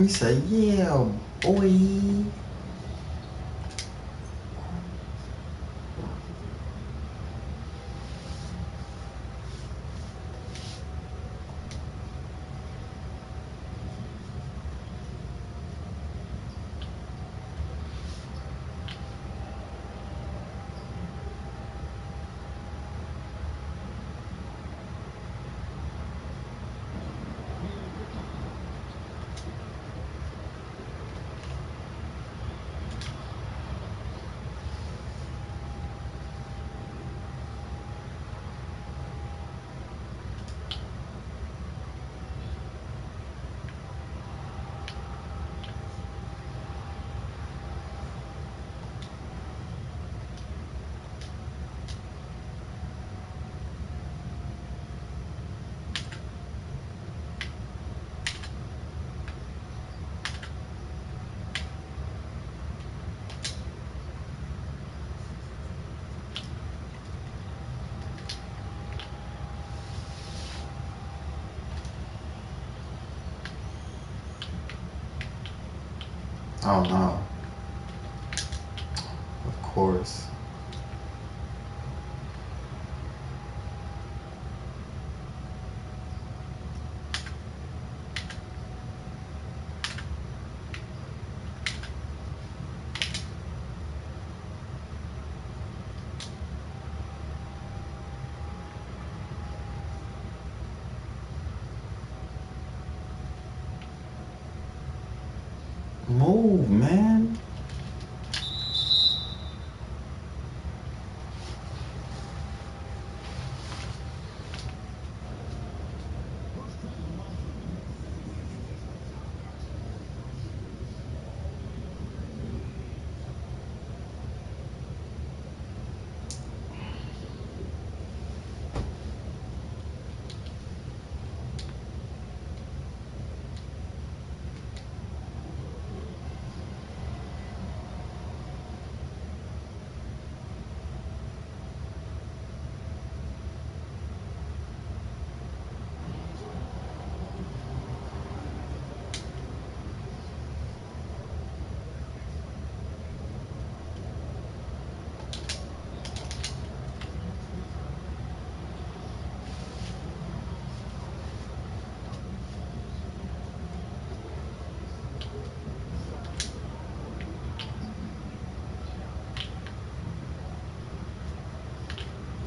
He said, yeah, boy. Oh no. Of course. Move, man.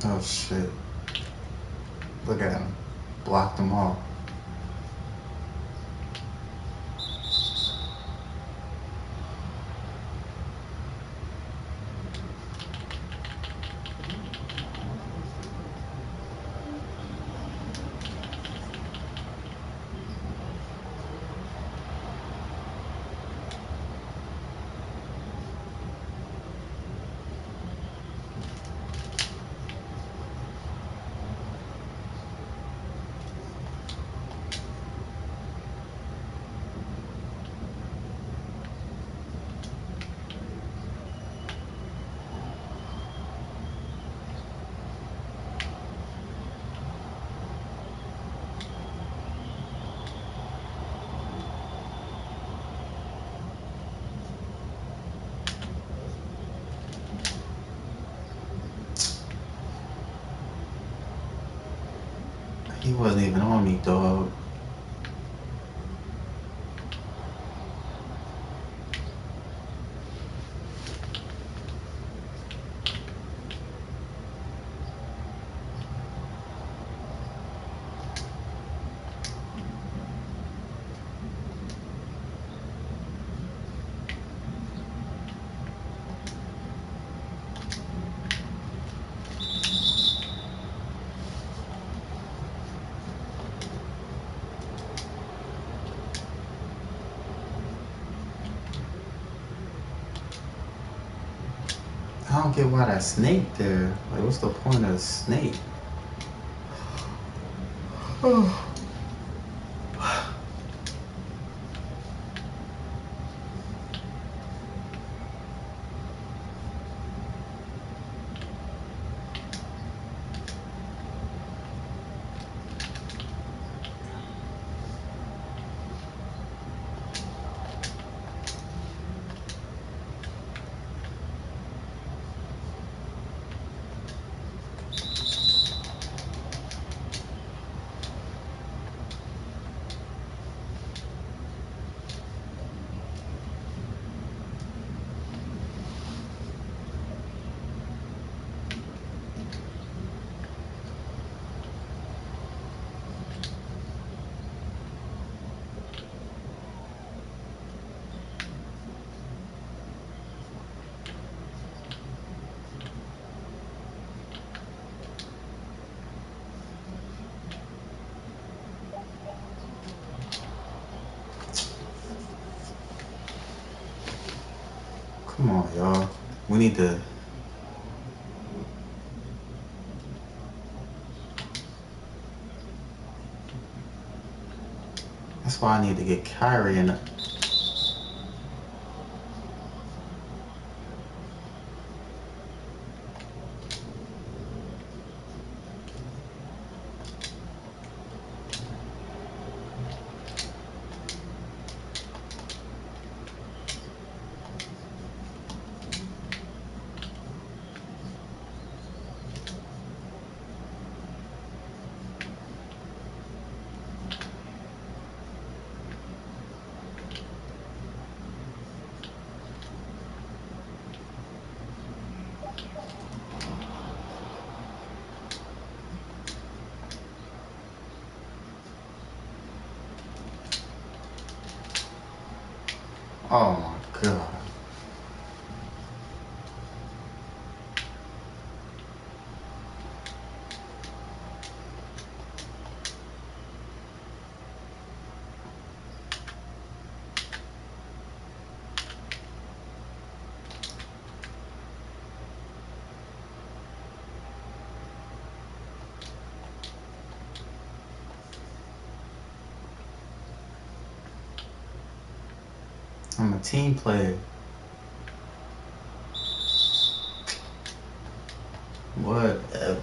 Oh shit. Look at him. Blocked them all. He wasn't even on me, dog. I don't get why that snake there. Like, what's the point of the snake? Oh. Come on, y'all. We need to. That's why I need to get Kyrie in. Oh my god. I'm a team player. Whatever.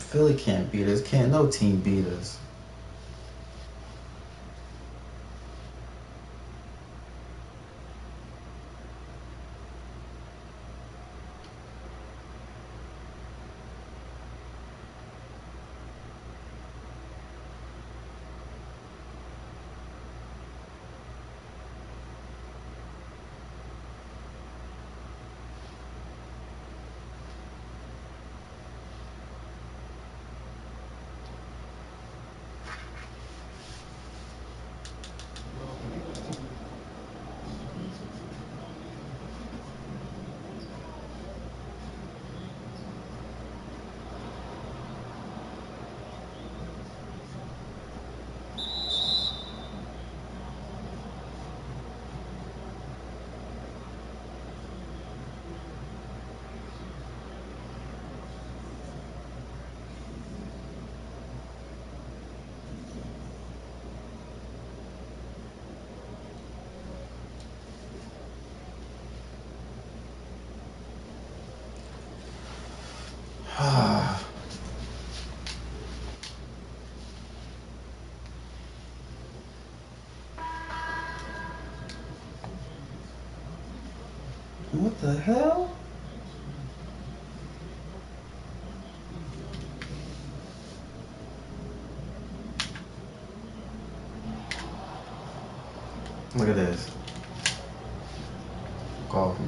Philly can't beat us. Can't no team beat us. What the hell? Look at this. Call me.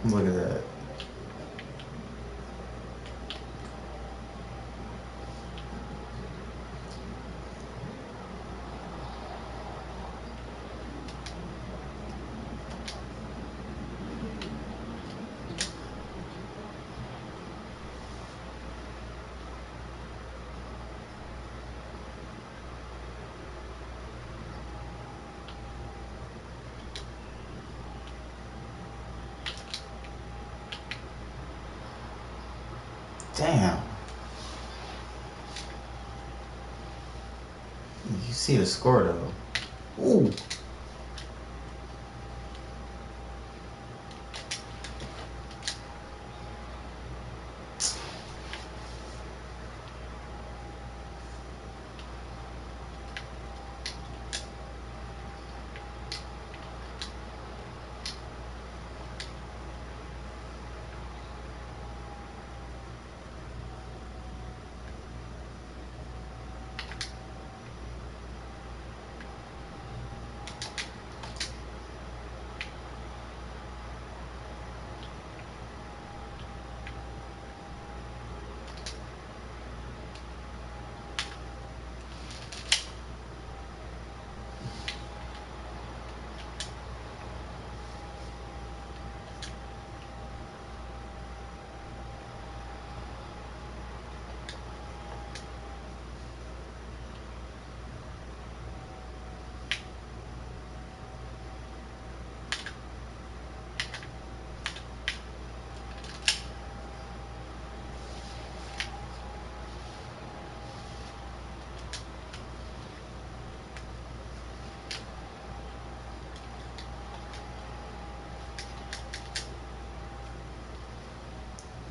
Look at that. Damn. You see the score though. Ooh.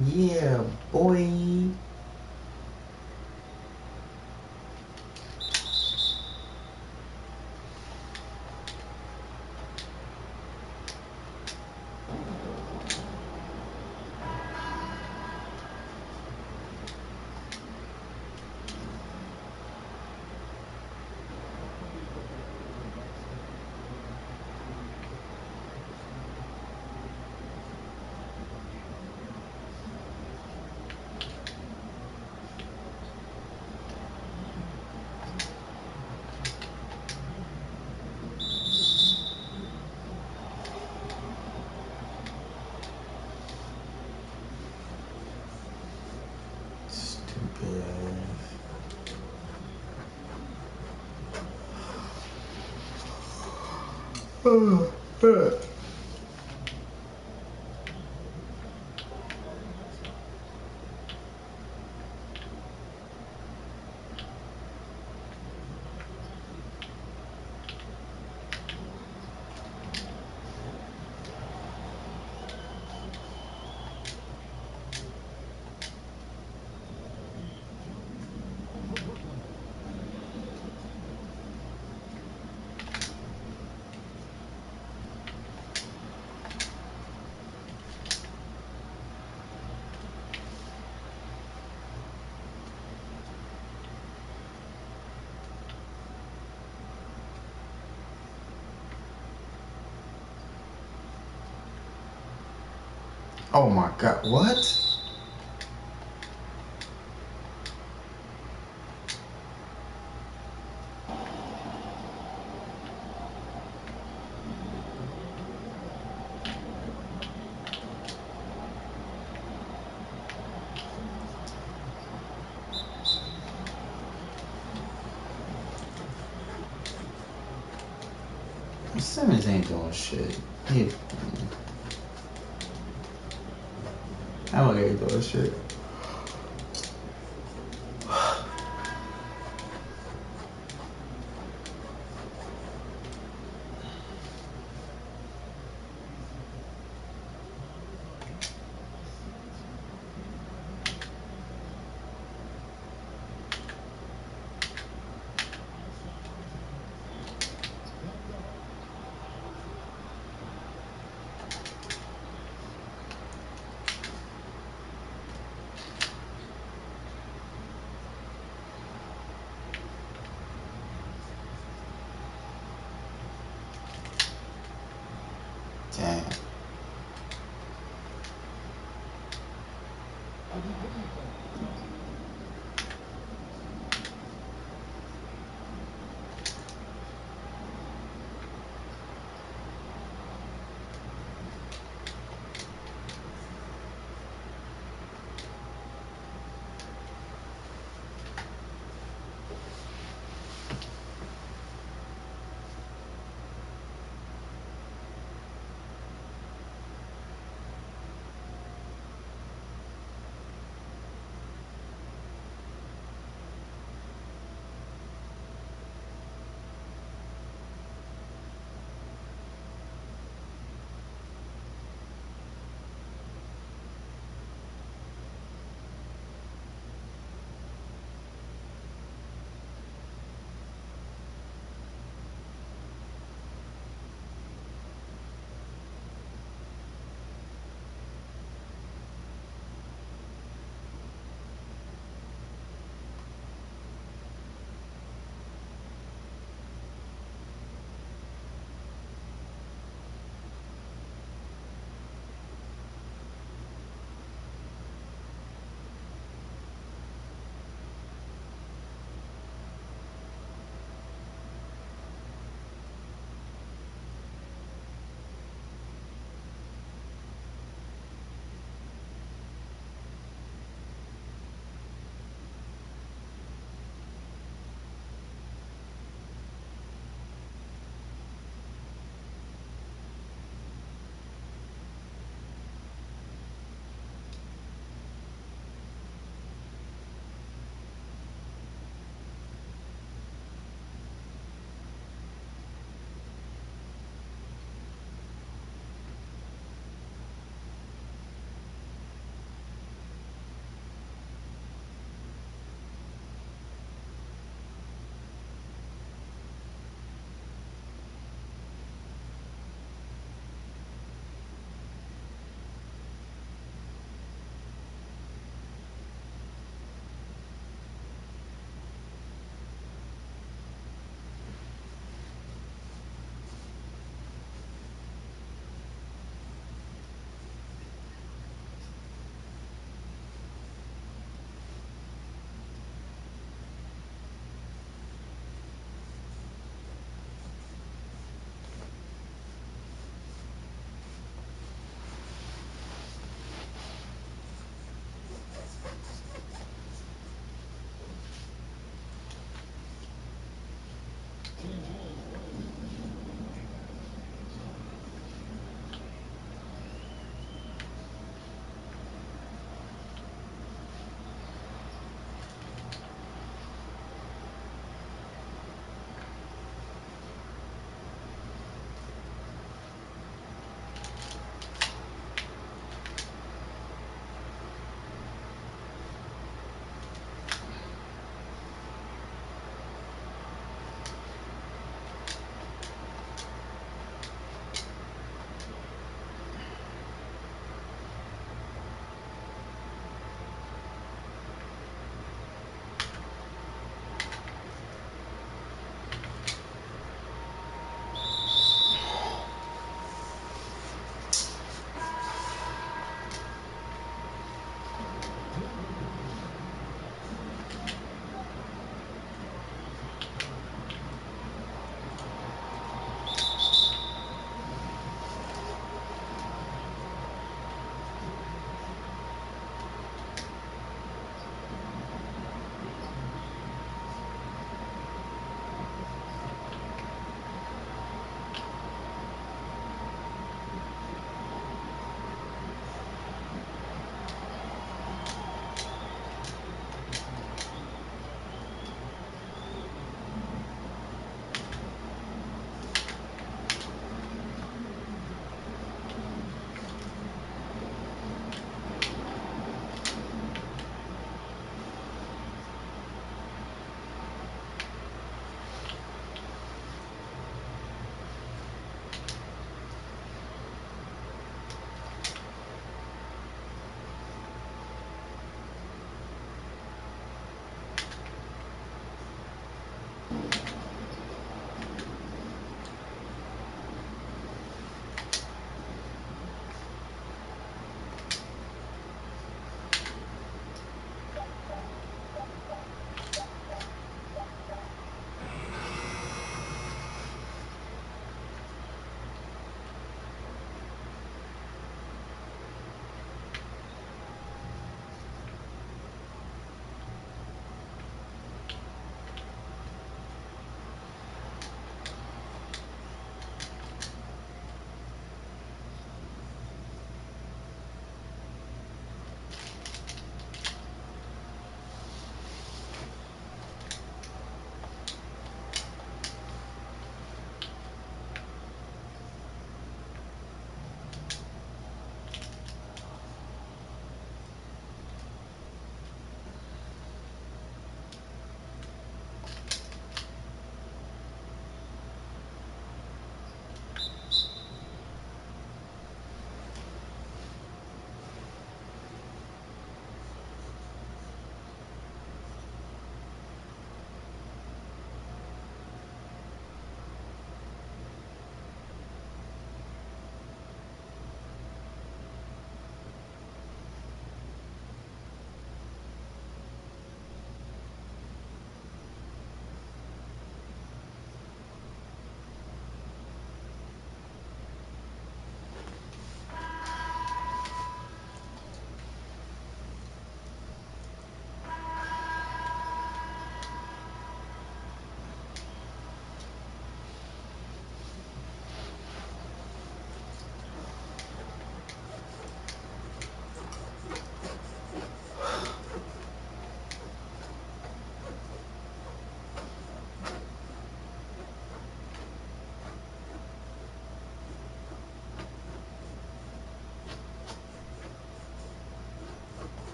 Yeah, boy. Stupid ass. Oh my god, what? Simmons ain't doing shit. He, I don't get doing shit. Damn.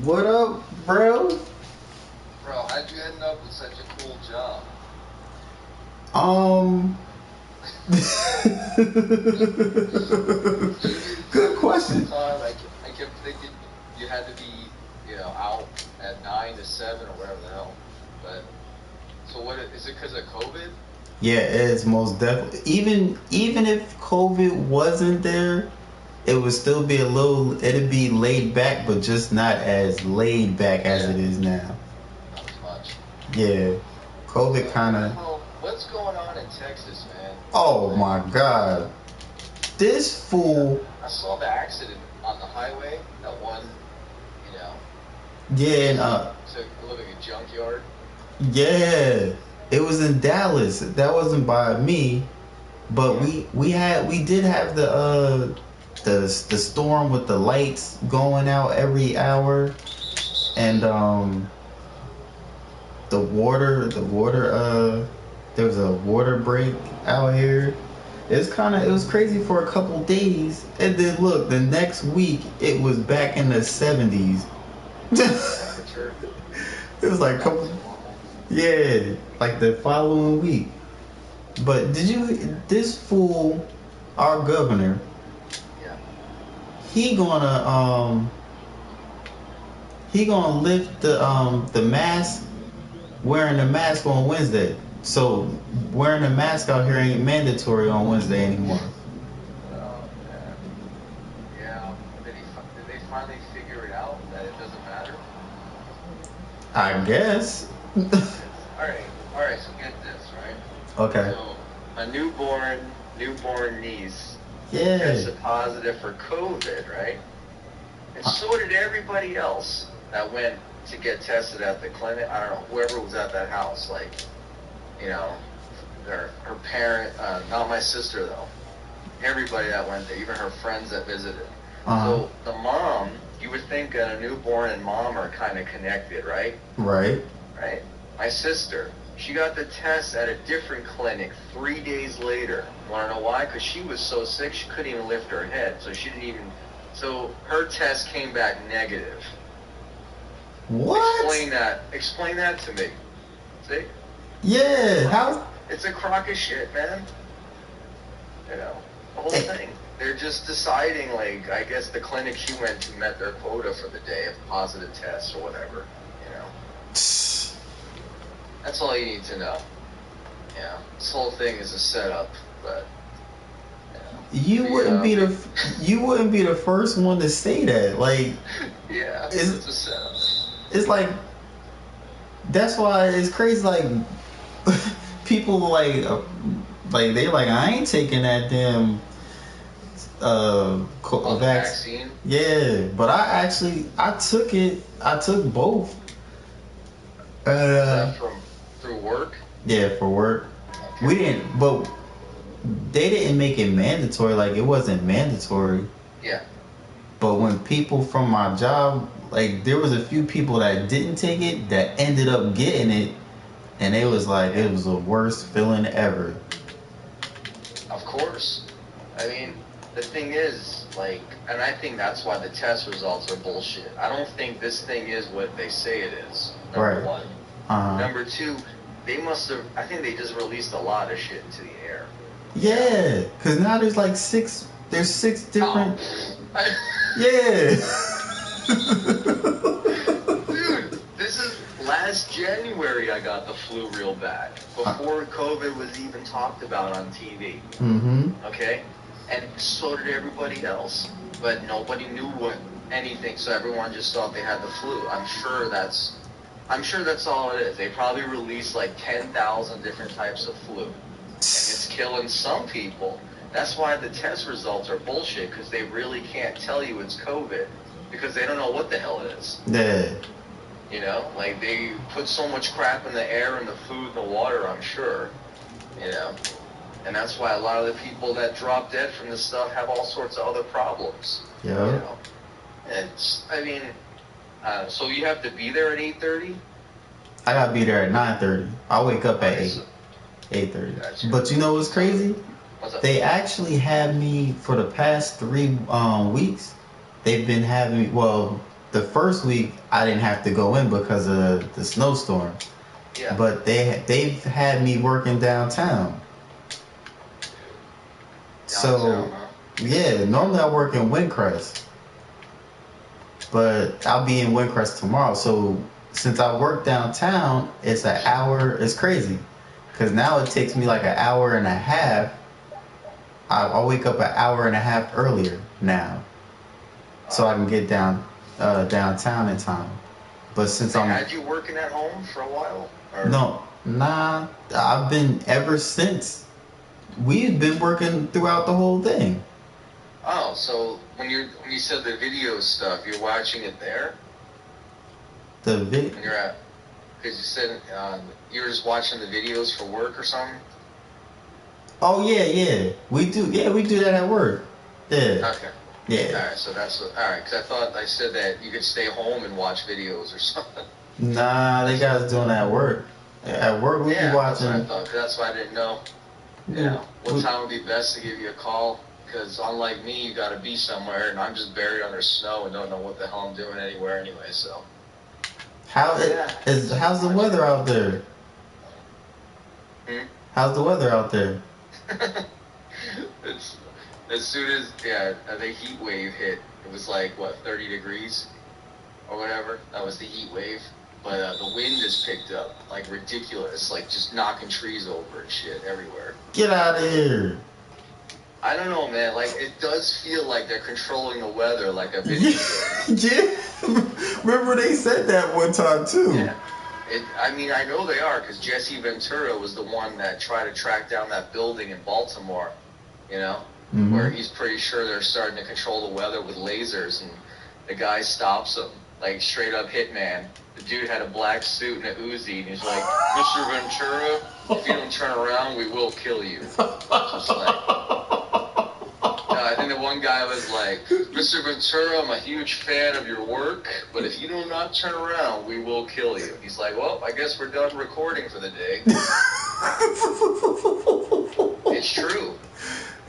What up, bro? Bro, how'd you end up with such a cool job? Good question. Time, I kept thinking you had to be, out at 9 to 7 or whatever the hell. But so what is it? Because of COVID? Yeah, it's most definitely. Even if COVID wasn't there, it would still be it'd be laid back, but just not as laid back as it is now. Not as much. Yeah, COVID kind of. What's going on in Texas, man? Oh my God, this fool. I saw the accident on the highway. That one, Yeah, and to look like a junkyard. Yeah, it was in Dallas. That wasn't by me, but we did have the storm with the lights going out every hour, and the water there was a water break out here. It was crazy for a couple days, and then look, the next week it was back in the 70s. It was like a couple. Yeah, like the following week. But this fool, our governor, he gonna lift the mask, wearing the mask on Wednesday. So wearing a mask out here ain't mandatory on Wednesday anymore. Yeah. Did they finally figure it out that it doesn't matter? I guess. Alright, so get this, right? Okay. So, a newborn niece Yeah. tested positive for COVID, right? And so did everybody else that went to get tested at the clinic. I don't know, whoever was at that house, like, her parent, not my sister though. Everybody that went there, even her friends that visited. So the mom, you would think a newborn and mom are kind of connected, right? Right. Right. My sister, she got the test at a different clinic 3 days later. Want to know why? Because she was so sick she couldn't even lift her head. So her test came back negative. What? Explain that to me. See? Yeah. How? It's a crock of shit, man. The whole thing. They're just deciding, like, I guess the clinic she went to met their quota for the day of positive tests or whatever, That's all you need to know. This whole thing is a setup, but you wouldn't be the first one to say that. Like, yeah, it's a setup. It's like, that's why it's crazy. Like, people they like, I ain't taking that damn vaccine. Yeah, but I took it. I took both. Is that through work? Yeah, for work. Okay. We didn't, but they didn't make it mandatory. Like, it wasn't mandatory. Yeah. But when people from my job, like, there was a few people that didn't take it that ended up getting it, and it was like, it was the worst feeling ever. Of course. I mean, the thing is, like, and I think that's why the test results are bullshit. I don't think this thing is what they say it is. Number one. Number two, I think they just released a lot of shit into the air. Yeah, because now there's like six different. Yeah. Dude, this is last January I got the flu real bad. Before COVID was even talked about on TV. Mm-hmm. Okay? And so did everybody else. But nobody knew anything, so everyone just thought they had the flu. I'm sure that's all it is. They probably released like 10,000 different types of flu. And it's killing some people. That's why the test results are bullshit, because they really can't tell you it's COVID, because they don't know what the hell it is. Yeah. Like, they put so much crap in the air and the food and the water, I'm sure. And that's why a lot of the people that drop dead from this stuff have all sorts of other problems. Yeah. So you have to be there at 8:30? I gotta be there at 9:30. I wake up at 8:30. Gotcha. But you know what's crazy? What's up? They actually had me for the past 3 weeks. They've been having me. Well, the first week I didn't have to go in because of the snowstorm. Yeah. But they've had me working downtown. So, yeah, normally I work in Windcrest. But I'll be in Windcrest tomorrow. So, since I work downtown, it's an hour. It's crazy. Because now it takes me like an hour and a half. I'll wake up an hour and a half earlier now. So I can get downtown in time. But since they had you working at home for a while? Or? No, nah. I've been ever since. We've been working throughout the whole thing. Oh, so when you said the video stuff, you're watching it there? The video? When you're at, because you said you were just watching the videos for work or something? Oh, yeah. We do that at work. Yeah. Okay. Yeah. Alright, so that's what, alright, because I thought I said that you could stay home and watch videos or something. Nah, they got us doing that at work. At work, we be watching. That's what I thought. That's why I didn't know. You know, what time would be best to give you a call? Because unlike me, you got to be somewhere, and I'm just buried under snow and don't know what the hell I'm doing anywhere anyway. So. How's the weather out there? How's the weather out there? It's as soon as the heat wave hit, it was like what 30 degrees or whatever. That was the heat wave. But the wind has picked up like ridiculous, like just knocking trees over and shit everywhere. Get out of here. I don't know, man. Like, it does feel like they're controlling the weather like a video game. Yeah. Remember they said that one time, too. Yeah. I mean, I know they are, because Jesse Ventura was the one that tried to track down that building in Baltimore, you know, where he's pretty sure they're starting to control the weather with lasers, and the guy stops him, like, straight up hitman. The dude had a black suit and a Uzi, and he's like, Mr. Ventura, if you don't turn around, we will kill you. Just like... I think the one guy was like, Mr. Ventura, I'm a huge fan of your work, but if you do not turn around, we will kill you. He's like, well, I guess we're done recording for the day. It's true.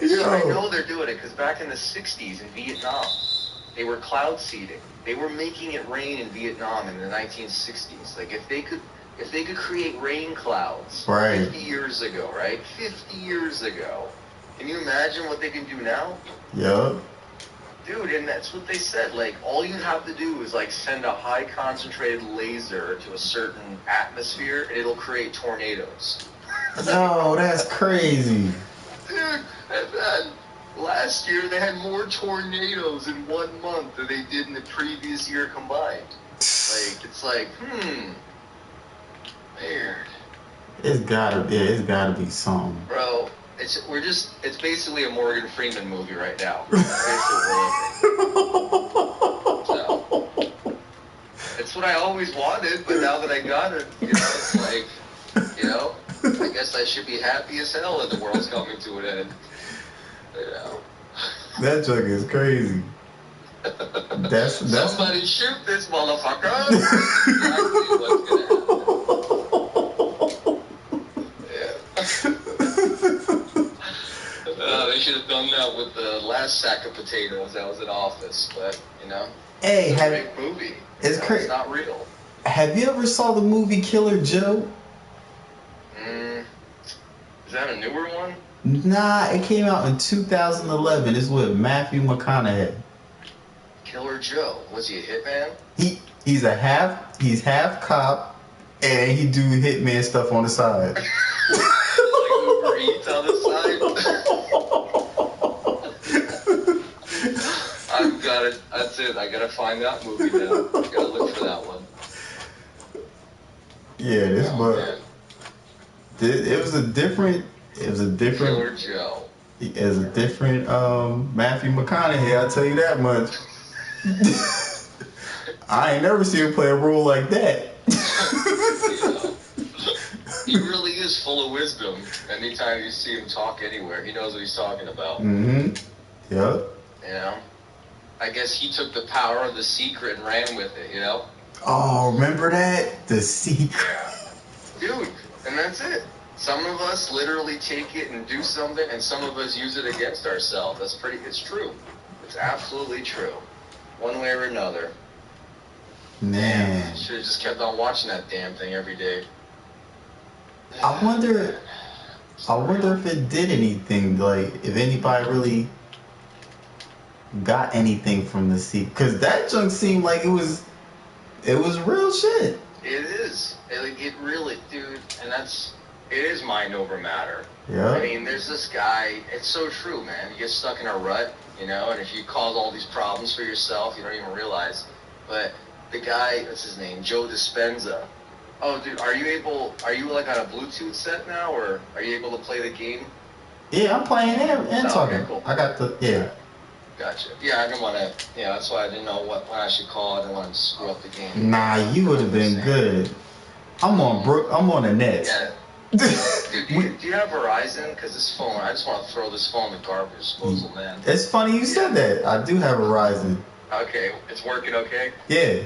I know they're doing it, because back in the 60s in Vietnam, they were cloud seeding. They were making it rain in Vietnam in the 1960s. Like, if they could create rain clouds 50 years ago, right? 50 years ago. Can you imagine what they can do now? Yeah. Dude, and that's what they said. Like, all you have to do is, like, send a high concentrated laser to a certain atmosphere, and it'll create tornadoes. No, that's crazy. Dude, and last year they had more tornadoes in 1 month than they did in the previous year combined. Like, it's like, weird. It's gotta be something. Bro. It's basically a Morgan Freeman movie right now. So, it's what I always wanted, but now that I got it, you know, it's like, you know, I guess I should be happy as hell that the world's coming to an end. You know. That joke is crazy. That's Somebody shoot this motherfucker. Exactly what's gonna happen. They should have done that with the last sack of potatoes that was in office, but, you know. Hey, it's a great movie. It's crazy. It's not real. Have you ever saw the movie Killer Joe? Is that a newer one? Nah, it came out in 2011. It's with Matthew McConaughey. Killer Joe. Was he a hitman? He's half cop, and he do hitman stuff on the side. Like Uber Eats on the side? I've got it. That's it. I gotta find that movie now. Gotta look for that one. Yeah, it was a different. Killer Joe. It was a different Matthew McConaughey. I'll tell you that much. I ain't never seen him play a role like that. He really is full of wisdom. Anytime you see him talk anywhere, he knows what he's talking about. Yep. You know? I guess he took the power of The Secret and ran with it, you know? Oh, remember that? The Secret. Dude, and that's it. Some of us literally take it and do something, and some of us use it against ourselves. It's true. It's absolutely true. One way or another. Man. Should have just kept on watching that damn thing every day. I wonder if it did anything, like, if anybody really got anything from the sequel. Because that junk seemed like it was real shit. It is. It really, dude, and it is mind over matter. Yeah. I mean, there's this guy, it's so true, man. You get stuck in a rut, and if you cause all these problems for yourself, you don't even realize. But the guy, what's his name? Joe Dispenza. Oh, dude, are you like on a Bluetooth set now, or are you able to play the game? Yeah, I'm playing and talking. Okay, cool. I got the, Gotcha. Yeah, I didn't want to, that's why I didn't know when I should call. I didn't want to screw up the game. Nah, you would have been good. I'm on the Nets. Yeah. Dude, do you have Verizon? Because this phone, I just want to throw this phone in the garbage disposal, man. It's funny you said that. I do have Verizon. Okay, it's working okay? Yeah.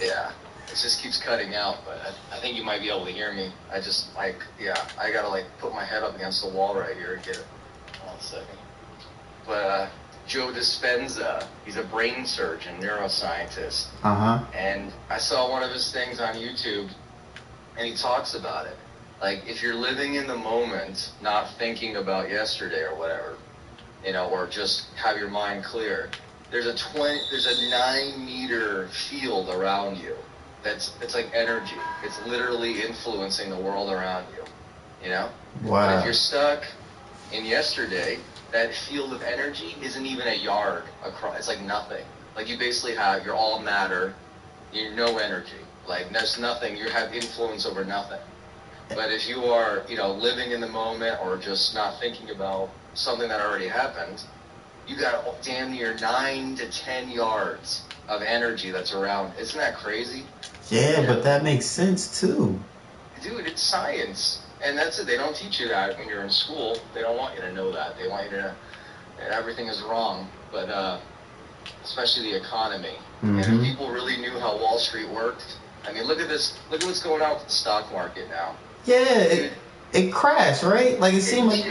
Yeah. It just keeps cutting out, but I think you might be able to hear me. I just, I gotta, put my head up against the wall right here and get it. 1 second. But, Joe Dispenza, he's a brain surgeon, neuroscientist. Uh-huh. And I saw one of his things on YouTube, and he talks about it. Like, if you're living in the moment, not thinking about yesterday or whatever, or just have your mind clear, there's a 9-meter field around you. It's like energy. It's literally influencing the world around you, Wow. But if you're stuck in yesterday, that field of energy isn't even a yard across. It's like nothing. Like, you basically you're all matter, you're no energy. Like, there's nothing. You have influence over nothing. But if you are, living in the moment or just not thinking about something that already happened, you got damn near 9 to 10 yards of energy that's around. Isn't that crazy? Yeah, but that makes sense too. Dude, it's science. And that's it. They don't teach you that when you're in school. They don't want you to know that. They want you to, everything is wrong. But especially the economy. Mm-hmm. And if people really knew how Wall Street worked, I mean, look at this. Look at what's going on with the stock market now. Yeah, it crashed, right? Like, it seemed like...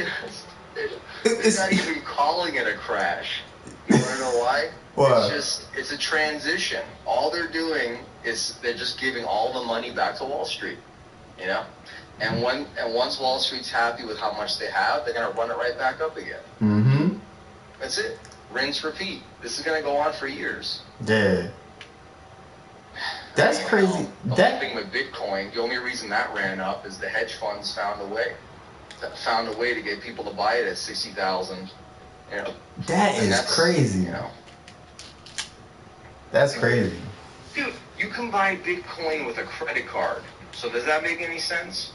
It's not even calling it a crash. You want to know why? What? It's a transition. All they're doing is they're just giving all the money back to Wall Street, And once Wall Street's happy with how much they have, they're gonna run it right back up again. Mm-hmm. That's it. Rinse, repeat. This is gonna go on for years. Yeah. That's crazy. The whole thing with Bitcoin, the only reason that ran up is the hedge funds found a way to get people to buy it at 60,000. That is crazy. That's crazy. Dude, you can buy Bitcoin with a credit card. So does that make any sense?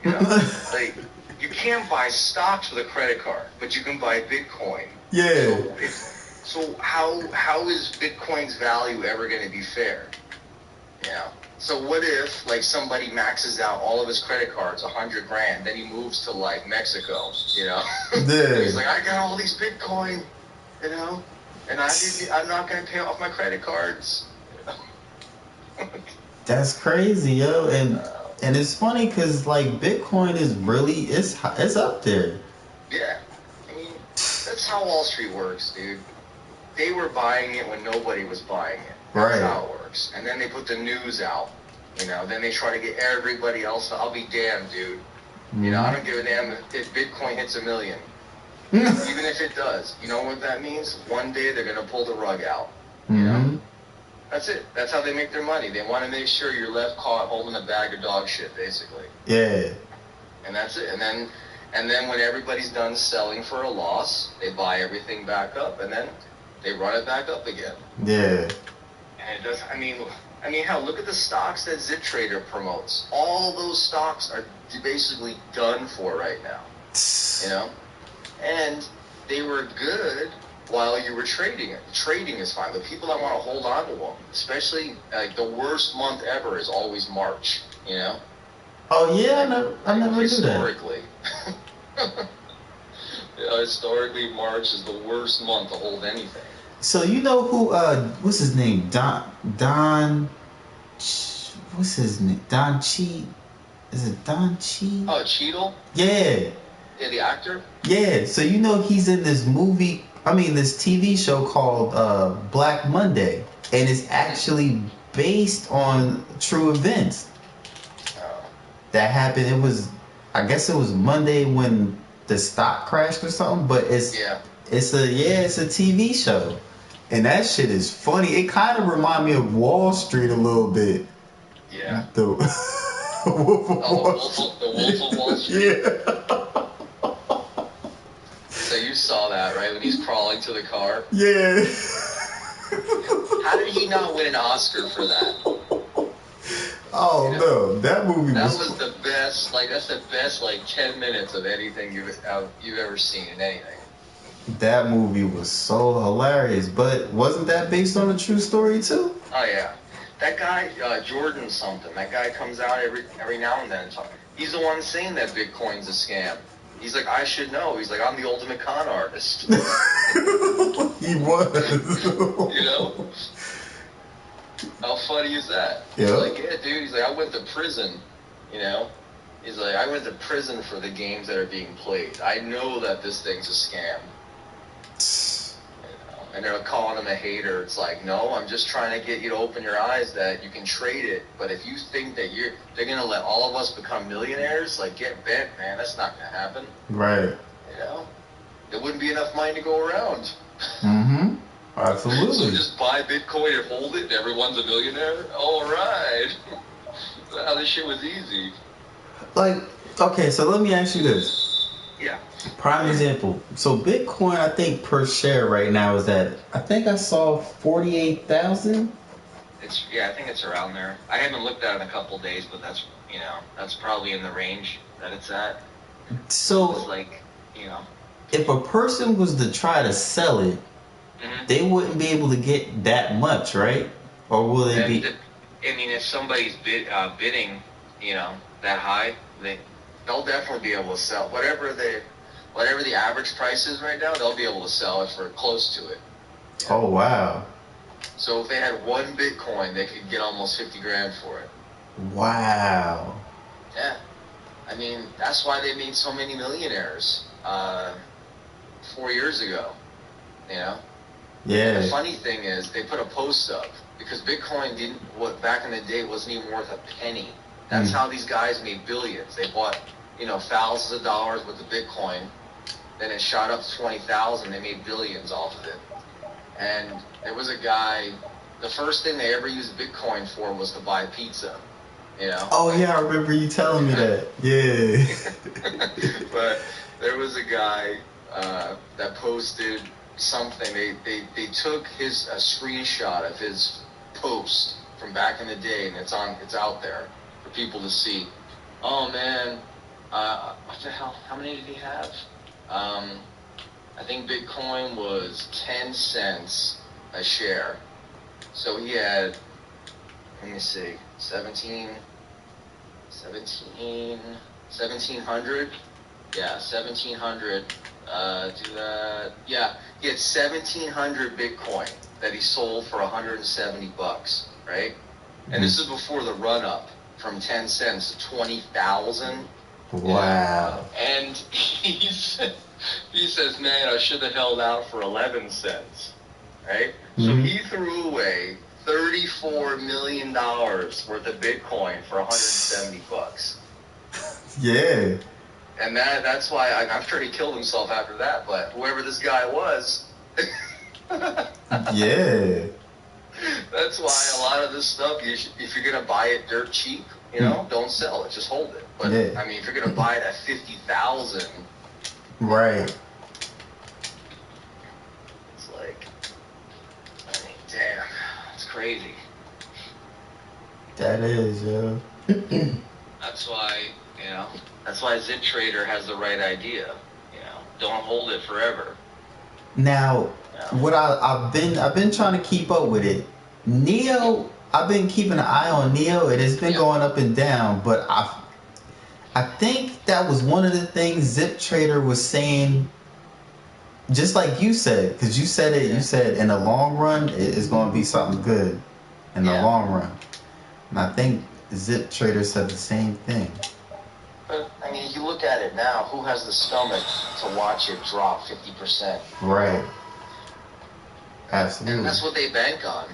Like, you can't buy stocks with a credit card, but you can buy Bitcoin. Yeah. So how is Bitcoin's value ever going to be fair? So what if somebody maxes out all of his credit cards, 100 grand, then he moves to Mexico, Yeah. He's like, I got all these Bitcoin, and I'm not going to pay off my credit cards. That's crazy, yo. And it's funny because Bitcoin is really it's up there. Yeah, I mean, that's how Wall Street works, dude. They were buying it when nobody was buying it. That's how it works. And then they put the news out, Then they try to get everybody else. I'll be damned, dude. I don't give a damn if Bitcoin hits 1 million. Even if it does, you know what that means? One day they're gonna pull the rug out. That's it. That's how they make their money. They want to make sure you're left caught holding a bag of dog shit, basically. Yeah. And that's it. And then when everybody's done selling for a loss, they buy everything back up, and then they run it back up again. Yeah. And it does. I mean, hell, look at the stocks that ZitTrader promotes. All those stocks are basically done for right now. And they were good while you were trading it. Trading is fine. The people that want to hold on to them, especially the worst month ever is always March. Oh yeah, I never knew that. Historically. Historically, March is the worst month to hold anything. So who? What's his name? Don. What's his name? Don Cheadle. Is it Don Cheadle? Oh, Cheadle? Yeah. Yeah, the actor? Yeah. So he's in this movie. This TV show called Black Monday, and it's actually based on true events that happened. It was, I guess it was Monday when the stock crashed or something. But it's a TV show, and that shit is funny. It kind of remind me of Wall Street a little bit. Yeah. The Wolf of Wall Street. Yeah. So you saw that, right? When he's crawling to the car? Yeah. How did he not win an Oscar for that? Oh, no. That movie that was the best. Like, that's the best, like, 10 minutes of anything you've ever seen in anything. That movie was so hilarious. But wasn't that based on a true story, too? Oh, yeah. That guy, Jordan something, that guy comes out every now and then. He's the one saying that Bitcoin's a scam. He's like, I should know. He's like, I'm the ultimate con artist. He was. You know? How funny is that? Yeah. He's like, yeah, dude. He's like, I went to prison. You know? He's like, I went to prison for the games that are being played. I know that this thing's a scam. And they're calling him a hater. It's like, no, I'm just trying to get you to open your eyes that you can trade it. But if you think that they're going to let all of us become millionaires, like, get bent, man. That's not going to happen. Right. You know? There wouldn't be enough money to go around. Mm-hmm. Absolutely. So just buy Bitcoin and hold it and everyone's a millionaire? All right. Wow, this shit was easy. Like, okay, so let me ask you this. Yeah. Prime example. So Bitcoin, I think per share right now is at, I think I saw 48,000. I think it's around there. I haven't looked at it in a couple of days, but that's probably in the range that it's at. So it's like, if a person was to try to sell it, they wouldn't be able to get that much, right? Or will they be? I mean, if somebody's bidding, that high, they'll definitely be able to sell whatever the average price is right now. They'll be able to sell it for close to it. Yeah. Oh wow! So if they had one Bitcoin, they could get almost 50 grand for it. Wow. Yeah, I mean that's why they made so many millionaires 4 years ago. Yeah. And the funny thing is, they put a post up because Bitcoin back in the day wasn't even worth a penny. That's how these guys made billions. They bought, thousands of dollars worth of Bitcoin. Then it shot up to 20,000. They made billions off of it. And there was a guy, the first thing they ever used Bitcoin for was to buy pizza. Oh yeah, I remember you telling me that. Yeah. But there was a guy that posted something. They took a screenshot of his post from back in the day, and it's out there for people to see. Oh man, what the hell? How many did he have? I think Bitcoin was 10 cents a share. So he had, let me see, 1700. Yeah, 1700. Do that. Yeah, he had 1,700 Bitcoin that he sold for $170, right? And this is before the run up from 10 cents to 20,000. Wow. And he says, man, I should have held out for 11 cents, right? So he threw away $34 million worth of Bitcoin for $170. Yeah. And that's why I'm sure he killed himself after that. But whoever this guy was, yeah. That's why a lot of this stuff, if you're gonna buy it dirt cheap, don't sell it, just hold it. But I mean, if you're gonna buy it at 50,000, right? It's like, I mean, damn, it's crazy. That is, yo. That's why, that's why Zip Trader has the right idea. Don't hold it forever. Now, what I've been trying to keep up with it. Neo, I've been keeping an eye on Neo. It has been going up and down, but I think that was one of the things Zip Trader was saying. Just like you said, because you said it. You said in the long run, it's going to be something good. In the long run, and I think Zip Trader said the same thing. But, I mean, you look at it now, who has the stomach to watch it drop 50%? Right. Absolutely. And that's what they bank on.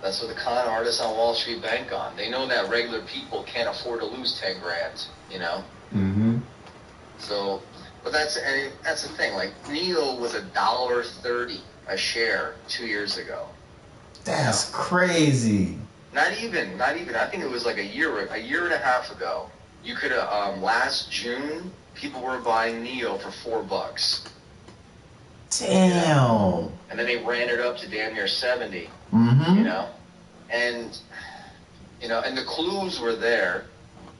That's what the con artists on Wall Street bank on. They know that regular people can't afford to lose 10 grand, you know? Mm-hmm. So, but that's the thing. Like, Neo was $1.30 a share 2 years ago. That's crazy. Not even. I think it was like a year and a half ago. You could have, last June, people were buying Neo for $4. Damn. You know? And then they ran it up to damn near 70. Mm-hmm. You know? And, you know, and the clues were there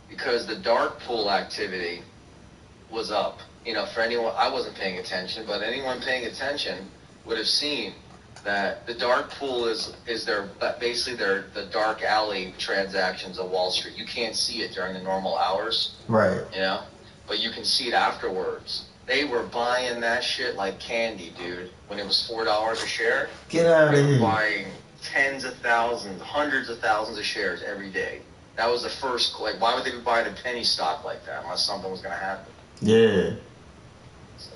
because the dark pool activity was up. You know, for anyone, I wasn't paying attention, but anyone paying attention would have seen that the dark pool is basically the dark alley transactions of Wall Street. You can't see it during the normal hours. Right. You know? But you can see it afterwards. They were buying that shit like candy, dude. When it was $4 a share. Get out of here. here. Buying tens of thousands, hundreds of thousands of shares every day. That was the first, like, why would they be buying a penny stock like that unless something was going to happen? Yeah. So,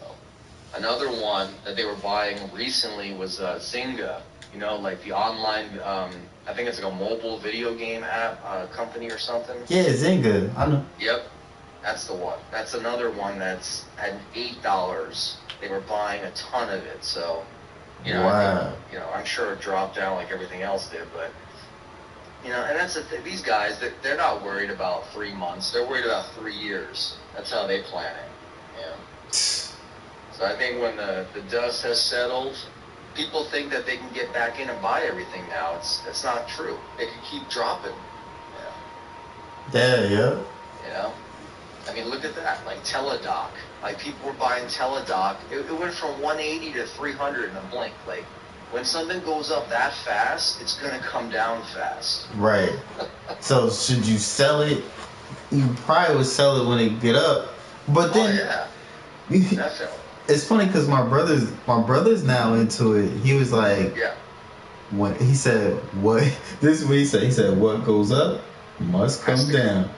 another one that they were buying recently was Zynga. You know, like the online, I think it's like a mobile video game app company or something. Yeah, Zynga. I know. Yep, that's the one. That's another one that's at $8. They were buying a ton of it, so... You know, wow. You know, I'm sure it dropped down like everything else did, but you know, and that's the thing. These guys, they're not worried about 3 months. They're worried about 3 years. That's how they plan it. Yeah. So I think when the dust has settled, people think that they can get back in and buy everything now. It's not true. They can keep dropping. Yeah. You know. I mean, look at that. Like Teladoc. Like, people were buying Teladoc. It went from 180 to 300 in a blink. Like, when something goes up that fast, it's going to come down fast. Right. So, should you sell it? You probably would sell it when it get up. But then... Definitely. It's funny because my brother's now into it. He was like... Yeah. When he said, what... This is what he said. He said, what goes up must come down.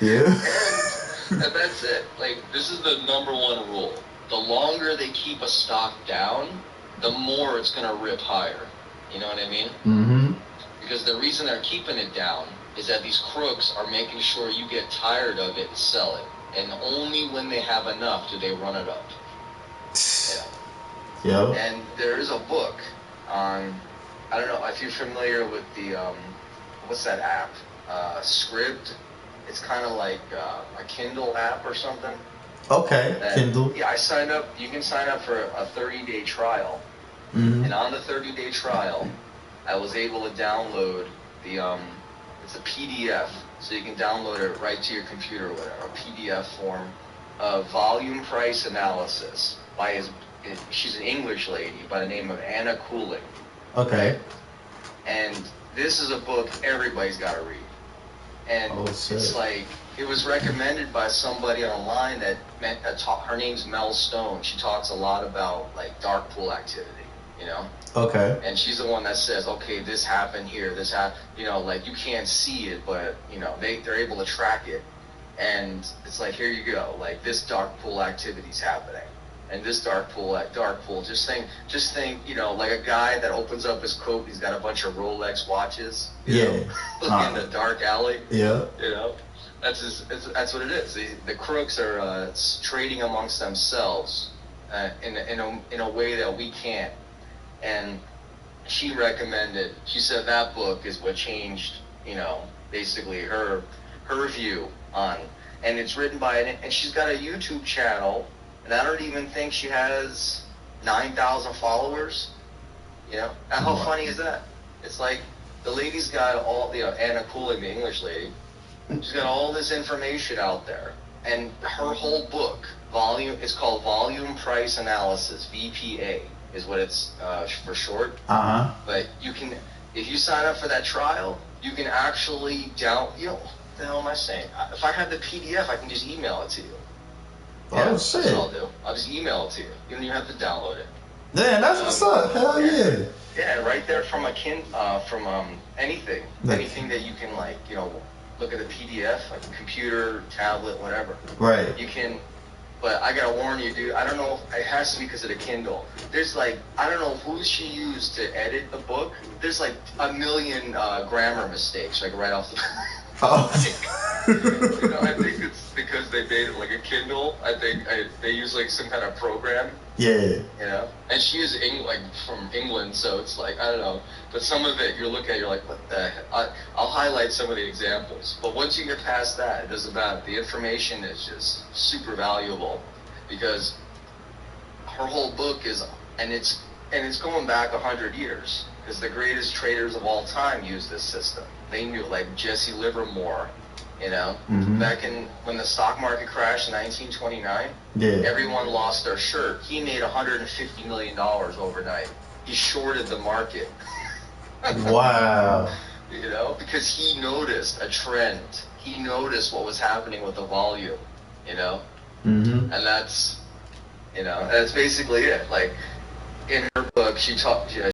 Yeah. And that's it. Like, this is the #1 rule. The longer they keep a stock down, the more it's going to rip higher. You know what I mean? Mm-hmm. Because the reason they're keeping it down is that these crooks are making sure you get tired of it and sell it. And only when they have enough do they run it up. Yeah. Yep. And there is a book on, I don't know if you're familiar with the, what's that app? Scribd. It's kind of like a Kindle app or something. Okay, Kindle. Yeah, I signed up. You can sign up for a 30-day trial. Mm-hmm. And on the 30-day trial, I was able to download the, it's a PDF. So you can download it right to your computer or whatever, a PDF form of volume price analysis by she's an English lady by the name of Anna Cooling. Okay. Right? And this is a book everybody's got to read. And it's like, it was recommended by somebody online that her name's Mel Stone. She talks a lot about, like, dark pool activity, you know? Okay. And she's the one that says, okay, this happened here, this happened, you know, like, you can't see it, but, you know, they're able to track it. And it's like, here you go, like, this dark pool activity's happening. And this dark pool, just think, you know, like a guy that opens up his coat, he's got a bunch of Rolex watches, you know, in the dark alley. Yeah. You know, that's what it is. The crooks are trading amongst themselves in a way that we can't. And she said that book is what changed, you know, basically her view on, and it's written by, and she's got a YouTube channel. And I don't even think she has 9,000 followers. You know? And how funny is that? It's like, the lady's got all, you know, Anna Cooling, the English lady, she's got all this information out there. And her whole book, it's called Volume Price Analysis, VPA, is what it's for short. Uh-huh. But you can, if you sign up for that trial, you can actually you know, what the hell am I saying? If I have the PDF, I can just email it to you. Yeah, oh, shit. That's what I'll do. I'll just email it to you. You don't even have to download it. Yeah, that's what's up. Hell yeah. Yeah, right there from anything. Anything that you can, like, you know, look at a PDF, like a computer, tablet, whatever. Right. You can But I gotta warn you, dude. I don't know. It has to be because of the Kindle. There's like, I don't know who she used to edit the book. There's like a million grammar mistakes, like right off the. Oh. I think it's because they made it like a Kindle. I think they use like some kind of program. Yeah. And she is like from England, so it's like, I don't know. But some of it, you're looking at, you're like, what the heck? I'll highlight some of the examples. But once you get past that, it doesn't matter. The information is just super valuable because her whole book is, and it's going back 100 years because the greatest traders of all time used this system. They knew, like Jesse Livermore. Back when the stock market crashed in 1929, everyone lost their shirt. He made $150 million overnight. He shorted the market. Wow. Because he noticed a trend. He noticed what was happening with the volume, And that's basically it. Like, in her book, she